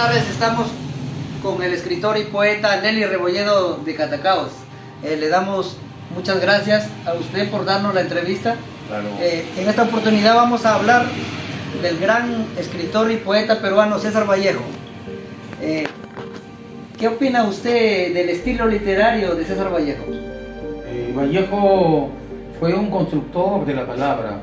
tardes. Estamos con el escritor y poeta Nelly Rebolledo de Catacaos. Le damos muchas gracias a usted por darnos la entrevista. Claro. En esta oportunidad vamos a hablar del gran escritor y poeta peruano César Vallejo. ¿Qué opina usted del estilo literario de César Vallejo? Vallejo fue un constructor de la palabra,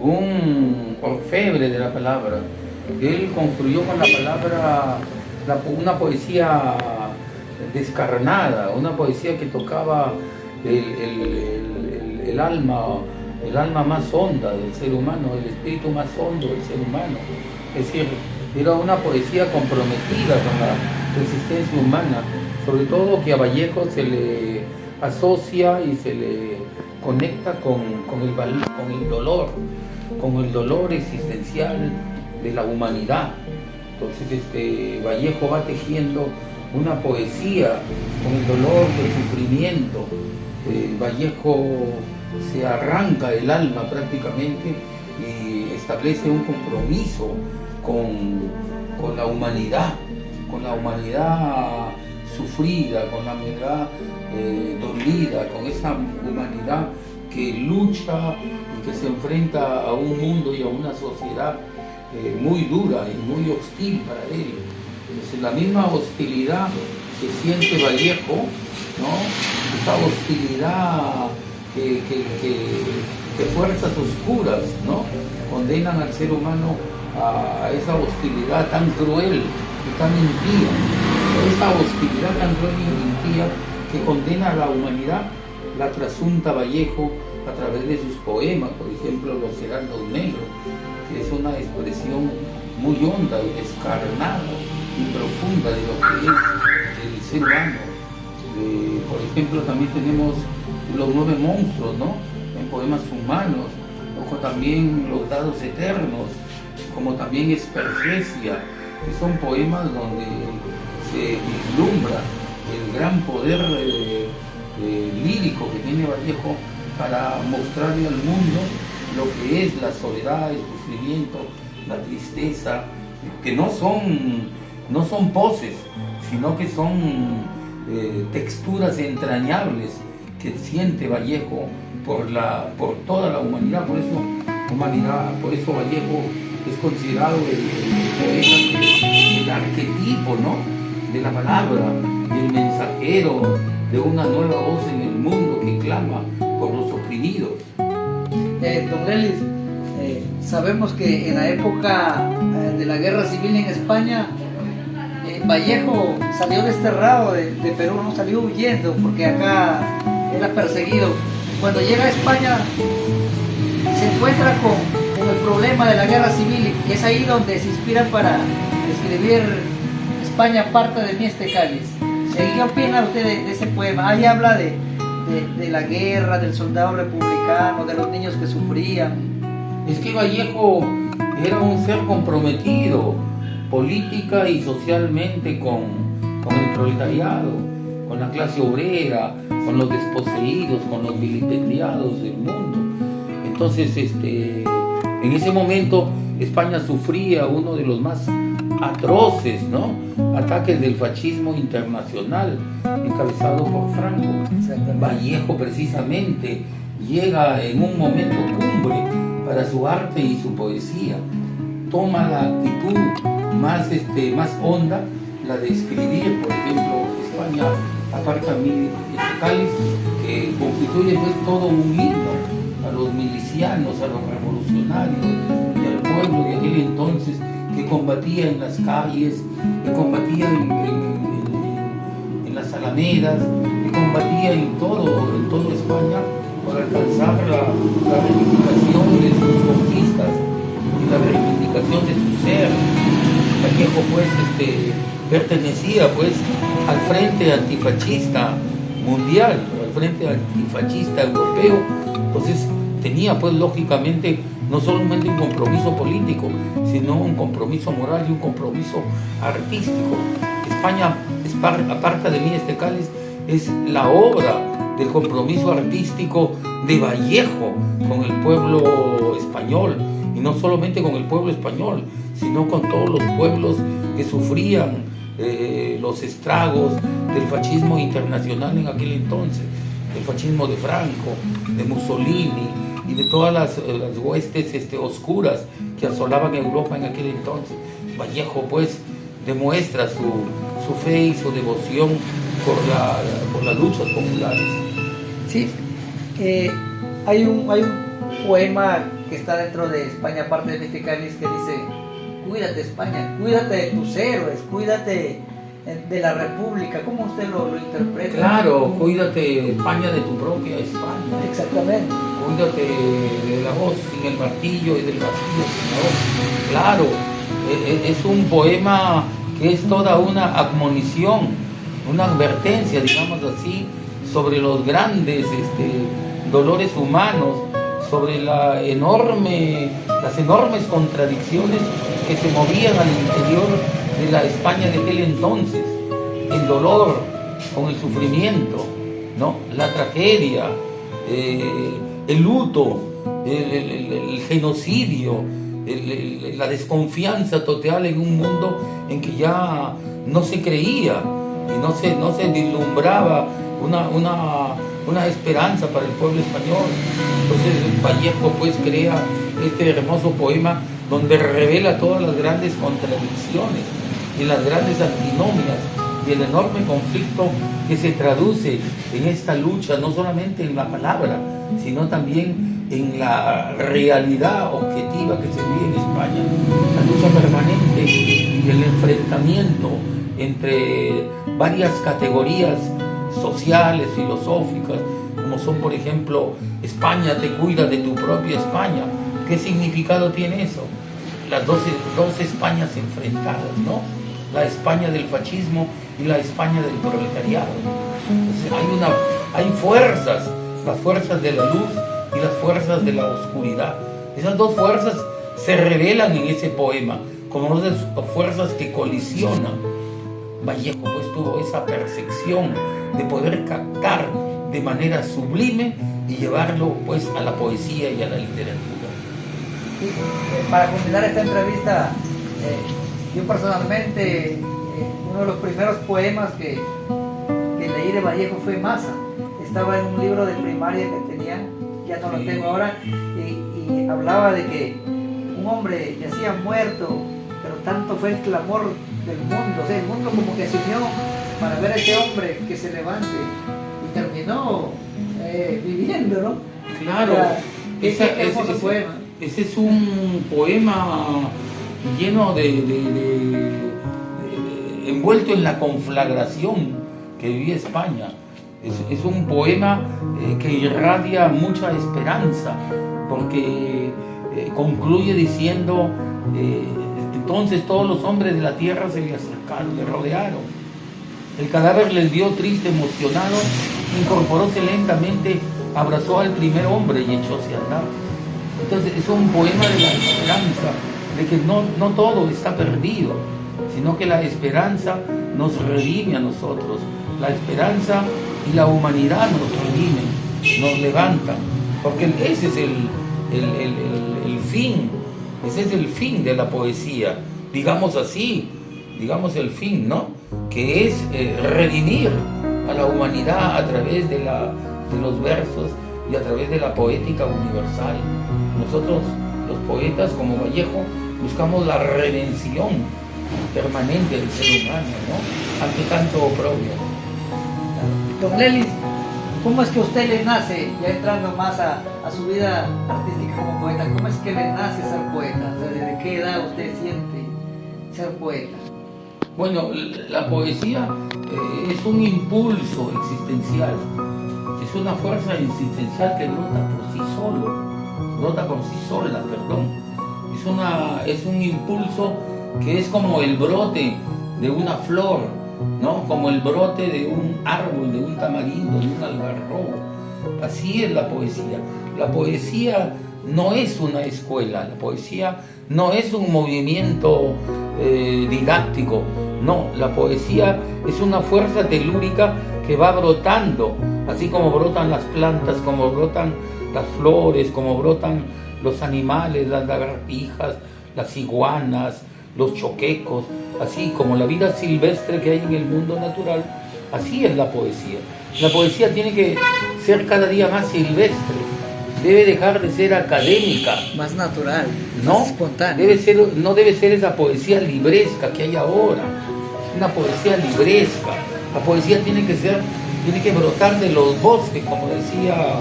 un orfebre de la palabra. Él construyó con la palabra una poesía descarnada, una poesía que tocaba el alma más honda del ser humano, el espíritu más hondo del ser humano. Es decir, era una poesía comprometida con la existencia humana, sobre todo que a Vallejo se le asocia y se le conecta con el dolor existencial de la humanidad. Entonces Vallejo va tejiendo una poesía con el dolor del sufrimiento. Vallejo se arranca el alma prácticamente y establece un compromiso con la humanidad sufrida, con la humanidad dolida, con esa humanidad que lucha y que se enfrenta a un mundo y a una sociedad muy dura y muy hostil para él. Entonces, la misma hostilidad que siente Vallejo, ¿no? Esa hostilidad que fuerzas oscuras, ¿no? Condenan al ser humano a esa hostilidad tan cruel y tan impía. Esa hostilidad tan cruel y impía que condena a la humanidad la trasunta Vallejo a través de sus poemas, por ejemplo Los Heraldos Negros, que es una expresión muy honda y descarnada y profunda de lo que es el ser humano. Por ejemplo, también tenemos Los Nueve Monstruos, ¿no? En poemas humanos, o también Los Dados Eternos, como también Espergesia, que son poemas donde se vislumbra el gran poder lírico que tiene Vallejo para mostrarle al mundo lo que es la soledad, el sufrimiento, la tristeza, que no son poses, sino que son texturas entrañables que siente Vallejo por toda la humanidad. Por eso Vallejo es considerado el arquetipo, ¿no? De la palabra, el mensajero de una nueva voz en el mundo que clama por los oprimidos. Don Nelly, sabemos que en la época de la guerra civil en España, Vallejo salió desterrado de Perú, no salió huyendo porque acá era perseguido. Cuando llega a España se encuentra con el problema de la guerra civil y es ahí donde se inspira para escribir España aparta de mí este cáliz. ¿Qué opina usted de ese poema? Ahí habla de la guerra, del soldado republicano, de los niños que sufrían. Es que Vallejo era un ser comprometido política y socialmente con el proletariado, con la clase obrera, con los desposeídos, con los vilipendiados del mundo. Entonces, en ese momento España sufría uno de los más atroces, ¿no? Ataques del fascismo internacional encabezado por Franco. Vallejo precisamente llega en un momento cumbre para su arte y su poesía. Toma la actitud más honda, la de escribir, por ejemplo, España aparta de mí este cáliz, que constituye pues todo un himno a los milicianos, a los revolucionarios y al pueblo de aquel entonces que combatía en las calles, que combatía en las alamedas, que combatía en todo España por alcanzar la reivindicación de sus conquistas y la reivindicación de su ser. Vallejo pues pertenecía pues al Frente Antifascista Mundial, al Frente Antifascista Europeo. Entonces tenía pues lógicamente no solamente un compromiso político, sino un compromiso moral y un compromiso artístico. España aparta de mí este cáliz es la obra del compromiso artístico de Vallejo con el pueblo español, y no solamente con el pueblo español, sino con todos los pueblos que sufrían los estragos del fascismo internacional en aquel entonces, el fascismo de Franco, de Mussolini y de todas las huestes oscuras que asolaban Europa en aquel entonces. Vallejo pues demuestra su fe y su devoción por las luchas populares. Sí, hay un poema que está dentro de España, aparte de Mexicanis, que dice: cuídate España, cuídate de tus héroes, cuídate de la República. ¿Cómo usted lo interpreta? Claro, cuídate España de tu propia España. Exactamente. Cuídate de la voz sin el martillo y del martillo sin la voz. Claro, es un poema que es toda una admonición, una advertencia, digamos así, sobre los grandes dolores humanos, sobre las enormes contradicciones que se movían al interior de la España de aquel entonces, el dolor con el sufrimiento, ¿no? La tragedia, el luto, el genocidio, la desconfianza total en un mundo en que ya no se creía y no se vislumbraba una esperanza para el pueblo español. Entonces Vallejo pues crea este hermoso poema donde revela todas las grandes contradicciones y las grandes antinomias y el enorme conflicto que se traduce en esta lucha, no solamente en la palabra, sino también en la realidad objetiva que se vive en España, la lucha permanente y el enfrentamiento entre varias categorías sociales, filosóficas, como son, por ejemplo, España te cuida de tu propia España. ¿Qué significado tiene eso? Las dos Españas enfrentadas, ¿no? La España del fascismo y la España del proletariado. Entonces, hay fuerzas, las fuerzas de la luz y las fuerzas de la oscuridad. Esas dos fuerzas se revelan en ese poema como dos fuerzas que colisionan. Vallejo pues tuvo esa percepción de poder captar de manera sublime y llevarlo pues a la poesía y a la literatura. Y, para culminar esta entrevista, yo personalmente, uno de los primeros poemas que leí de Vallejo fue Masa. Estaba en un libro de primaria que tenía, ya no lo tengo ahora, y hablaba de que un hombre yacía muerto, pero tanto fue el clamor del mundo, o sea, el mundo como que se unió para ver a ese hombre que se levante, y terminó viviendo, ¿no? Claro, qué hermoso poema. Ese es un poema lleno envuelto en la conflagración que vivía España. Es un poema que irradia mucha esperanza, porque concluye diciendo: entonces todos los hombres de la tierra se le acercaron, le rodearon. El cadáver les dio triste, emocionado, incorporóse lentamente, abrazó al primer hombre y echóse a andar. Entonces es un poema de la esperanza, de que no todo está perdido, sino que la esperanza nos redime a nosotros. La esperanza y la humanidad nos redimen, nos levantan, porque ese es el fin, ese es el fin de la poesía, digamos así, digamos el fin, ¿no? Que es redimir a la humanidad a través de los versos y a través de la poética universal. Nosotros, los poetas como Vallejo, buscamos la redención permanente del ser humano, ¿no? Ante tanto oprobio. Don Lelis, ¿cómo es que a usted le nace, ya entrando más a su vida artística como poeta, cómo es que le nace ser poeta? O sea, ¿desde qué edad usted siente ser poeta? Bueno, la poesía es un impulso existencial, es una fuerza existencial que brota por sí sola, perdón. Es un impulso que es como el brote de una flor, ¿no? Como el brote de un árbol, de un tamarindo, de un algarrobo. Así es la poesía. La poesía no es una escuela, la poesía no es un movimiento didáctico, no, la poesía es una fuerza telúrica que va brotando, así como brotan las plantas, como brotan las flores, como brotan los animales, las lagartijas, las iguanas, los choquecos, así como la vida silvestre que hay en el mundo natural, así es la poesía. La poesía tiene que ser cada día más silvestre, debe dejar de ser académica, más natural, ¿no? más espontánea. No debe ser esa poesía libresca que hay ahora, una poesía libresca. La poesía tiene que brotar de los bosques, como decía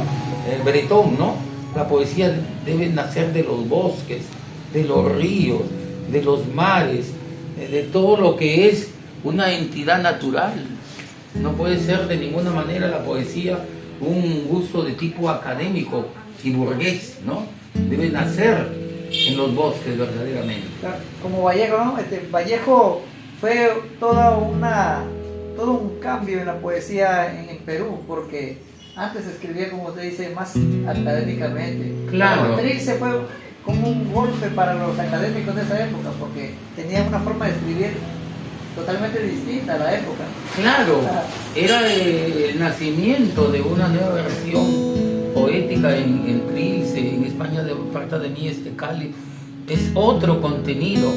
Bretón, ¿no? La poesía debe nacer de los bosques, de los ríos, de los mares, de todo lo que es una entidad natural. No puede ser de ninguna manera la poesía un gusto de tipo académico y burgués, ¿no? Debe nacer en los bosques verdaderamente. Claro, como Vallejo, ¿no? Vallejo fue todo un cambio en la poesía en Perú, porque antes escribía, como usted dice, más académicamente. Claro. Trilce fue como un golpe para los académicos de esa época, porque tenía una forma de escribir totalmente distinta a la época. Claro, era el nacimiento de una nueva versión poética en Trilce, en España de parte de mí Cali. Es otro contenido,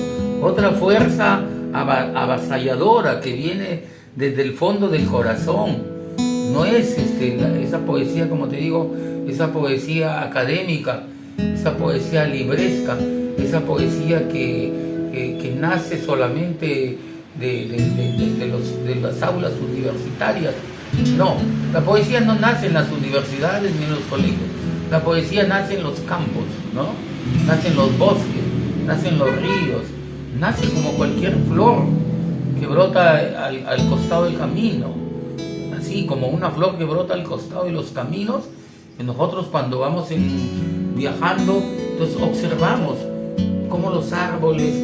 otra fuerza avasalladora que viene desde el fondo del corazón. No es esa poesía, como te digo, esa poesía académica, esa poesía libresca, esa poesía que nace solamente de las aulas universitarias. No, la poesía no nace en las universidades ni en los colegios. La poesía nace en los campos, ¿no? Nace en los bosques, nace en los ríos, nace como cualquier flor que brota al costado del camino. Así como una flor que brota al costado de los caminos, que nosotros cuando vamos viajando, entonces observamos cómo los árboles,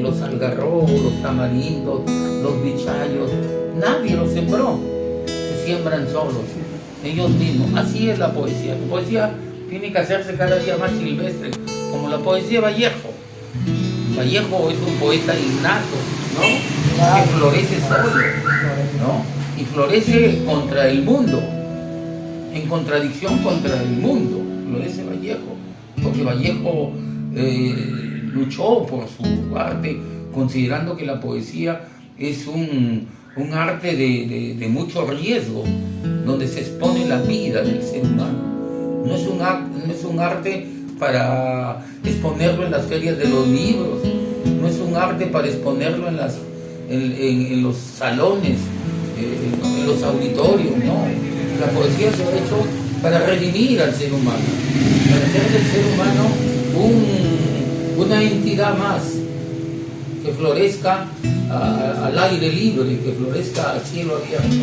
los algarrobos, los tamarindos, los bichayos, nadie los sembró, se siembran solos, ellos mismos. Así es la poesía. La poesía tiene que hacerse cada día más silvestre, como la poesía de Vallejo. Vallejo es un poeta innato, ¿no? Que florece solo, ¿no? Y florece contra el mundo, en contradicción contra el mundo, florece Vallejo, porque Vallejo luchó por su arte, considerando que la poesía es un arte de mucho riesgo, donde se expone la vida del ser humano. No es un arte para exponerlo en las ferias de los libros, no es un arte para exponerlo en los salones, en los auditorios, no. La poesía se ha hecho para redimir al ser humano, para hacer del ser humano una entidad más, que florezca al aire libre, que florezca al cielo abierto.